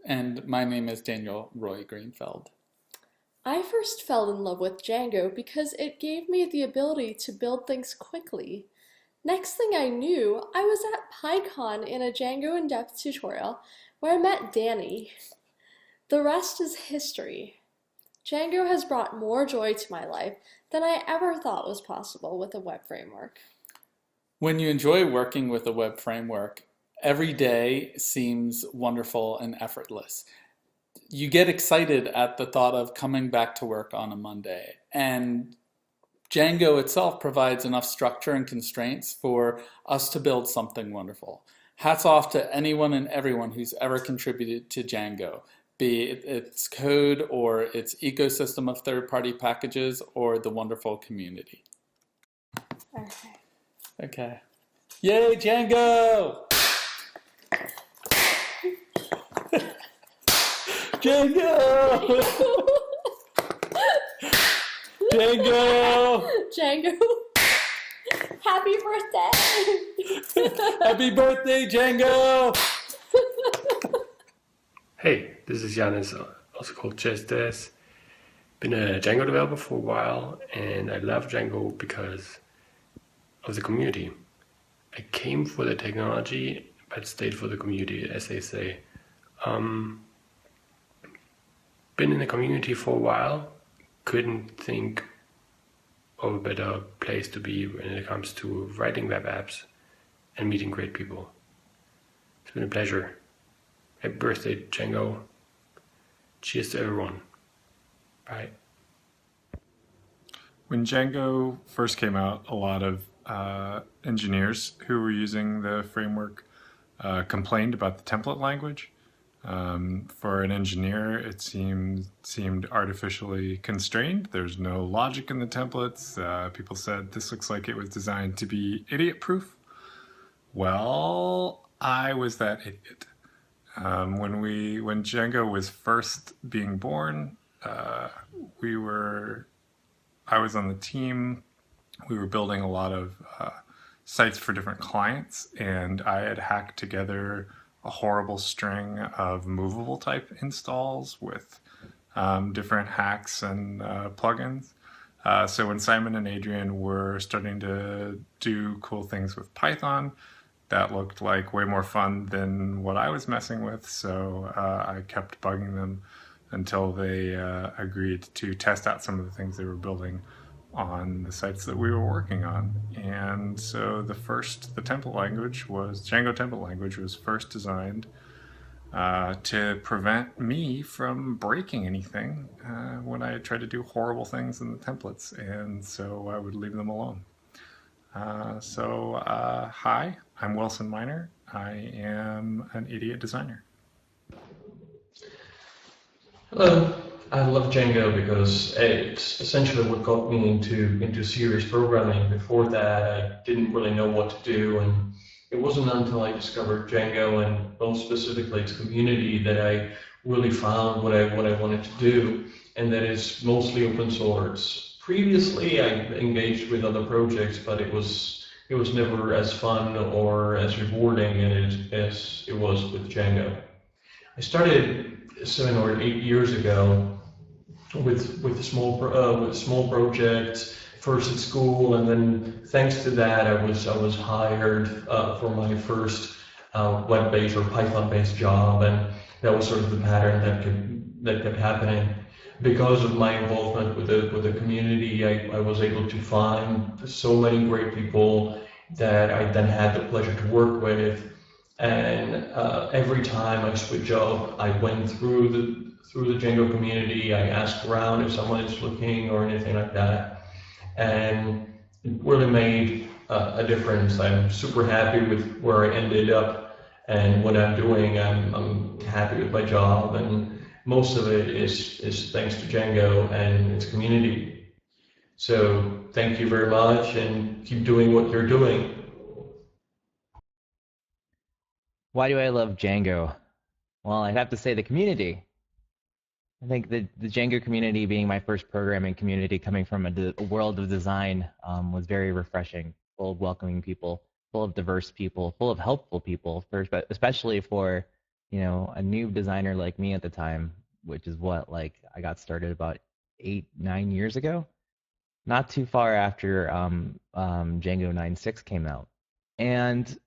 And my name is Daniel Roy Greenfeld. I first fell in love with Django because it gave me the ability to build things quickly. Next thing I knew, I was at PyCon in a Django in-depth tutorial where I met Danny. The rest is history. Django has brought more joy to my life than I ever thought was possible with a web framework. When you enjoy working with a web framework, every day seems wonderful and effortless. You get excited at the thought of coming back to work on a Monday. And Django itself provides enough structure and constraints for us to build something wonderful. Hats off to anyone and everyone who's ever contributed to Django, be it its code or its ecosystem of third-party packages or the wonderful community. Okay. Okay. Yay, Django! Django! Django! Django, happy birthday! Happy birthday, Django! Hey, this is Janis, also called Chestes. Been a Django developer for a while, and I love Django because of the community. I came for the technology, but stayed for the community, as they say. Been in the community for a while, couldn't think of a better place to be when it comes to writing web apps and meeting great people. It's been a pleasure. Happy birthday, Django. Cheers to everyone. Bye. When Django first came out, a lot of engineers who were using the framework complained about the template language. For an engineer, it seemed artificially constrained. There's no logic in the templates. People said this looks like it was designed to be idiot-proof. Well, I was that idiot. When Django was first being born, I was on the team. We were building a lot of sites for different clients, and I had hacked together a horrible string of movable type installs with different hacks and plugins. So when Simon and Adrian were starting to do cool things with Python, that looked like way more fun than what I was messing with. So I kept bugging them until they agreed to test out some of the things they were building on the sites that we were working on. And so the Django template language was first designed to prevent me from breaking anything when I tried to do horrible things in the templates, and so I would leave them alone. Hi, I'm Wilson Miner. I am an idiot designer. Hello. I love Django because it's essentially what got me into serious programming. Before that, I didn't really know what to do, and it wasn't until I discovered Django and most specifically its community that I really found what I wanted to do, and that is mostly open source. Previously, I engaged with other projects, but it was never as fun or as rewarding as it was with Django. I started 7 or 8 years ago with small projects, first at school, and then thanks to that I was hired for my first web-based or Python-based job, and that was sort of the pattern that kept happening. Because of my involvement with the community, I was able to find so many great people that I then had the pleasure to work with. And every time I switch job, I went through the Django community. I asked around if someone is looking or anything like that, and it really made a difference. I'm super happy with where I ended up and what I'm doing. I'm happy with my job, and most of it is thanks to Django and its community. So thank you very much, and keep doing what you're doing. Why do I love Django? Well, I'd have to say the community. I think the Django community, being my first programming community coming from a world of design, was very refreshing, full of welcoming people, full of diverse people, full of helpful people, especially for a new designer like me at the time, which is what, like, I got started about 8, 9 years ago, not too far after Django 9.6 came out. And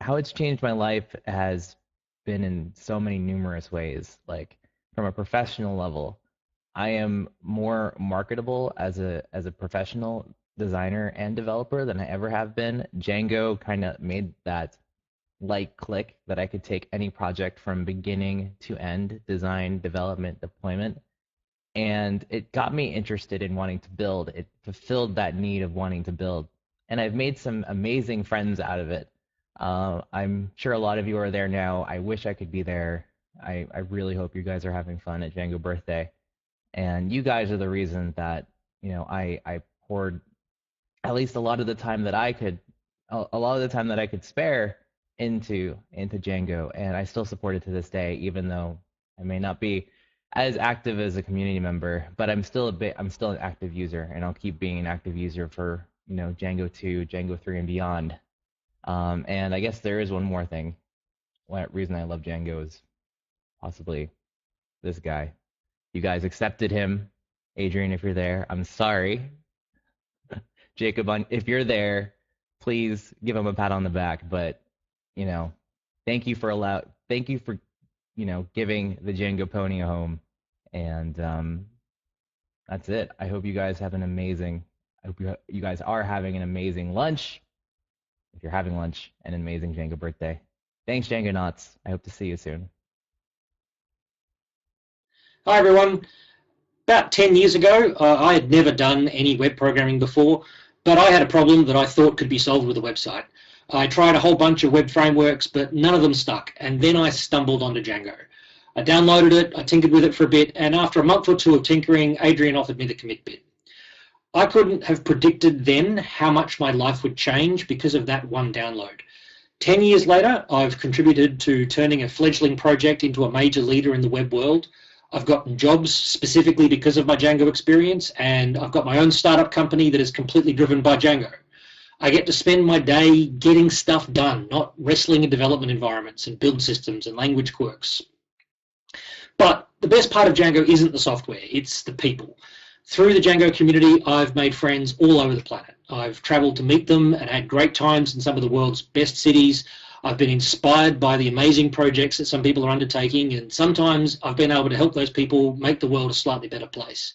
how it's changed my life has been in so many numerous ways. Like, from a professional level, I am more marketable as a professional designer and developer than I ever have been. Django kind of made that light click that I could take any project from beginning to end, design, development, deployment, and it got me interested in wanting to build. It fulfilled that need of wanting to build, and I've made some amazing friends out of it. I'm sure a lot of you are there now. I wish I could be there. I really hope you guys are having fun at Django birthday, and you guys are the reason that I poured at least a lot of the time that I could, a lot of the time that I could spare into Django, and I still support it to this day, even though I may not be as active as a community member, but I'm still an active user, and I'll keep being an active user for Django 2, Django 3, and beyond. And I guess there is one more thing. One reason I love Django is possibly this guy. You guys accepted him. Adrian, if you're there, I'm sorry. Jacob, if you're there, please give him a pat on the back. But thank you for giving the Django pony a home. And that's it. I hope you guys have an amazing. I hope you guys are having an amazing lunch. If you're having lunch, an amazing Django birthday. Thanks, Django Knots. I hope to see you soon. Hi, everyone. About 10 years ago, I had never done any web programming before, but I had a problem that I thought could be solved with a website. I tried a whole bunch of web frameworks, but none of them stuck, and then I stumbled onto Django. I downloaded it, I tinkered with it for a bit, and after a month or two of tinkering, Adrian offered me the commit bit. I couldn't have predicted then how much my life would change because of that one download. 10 years later, I've contributed to turning a fledgling project into a major leader in the web world. I've gotten jobs specifically because of my Django experience, and I've got my own startup company that is completely driven by Django. I get to spend my day getting stuff done, not wrestling in development environments and build systems and language quirks. But the best part of Django isn't the software, it's the people. Through the Django community, I've made friends all over the planet. I've traveled to meet them and had great times in some of the world's best cities. I've been inspired by the amazing projects that some people are undertaking, and sometimes I've been able to help those people make the world a slightly better place.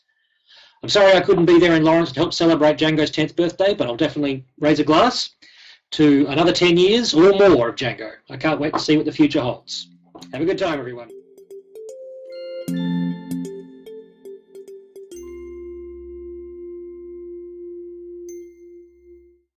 I'm sorry I couldn't be there in Lawrence to help celebrate Django's 10th birthday, but I'll definitely raise a glass to another 10 years or more of Django. I can't wait to see what the future holds. Have a good time, everyone.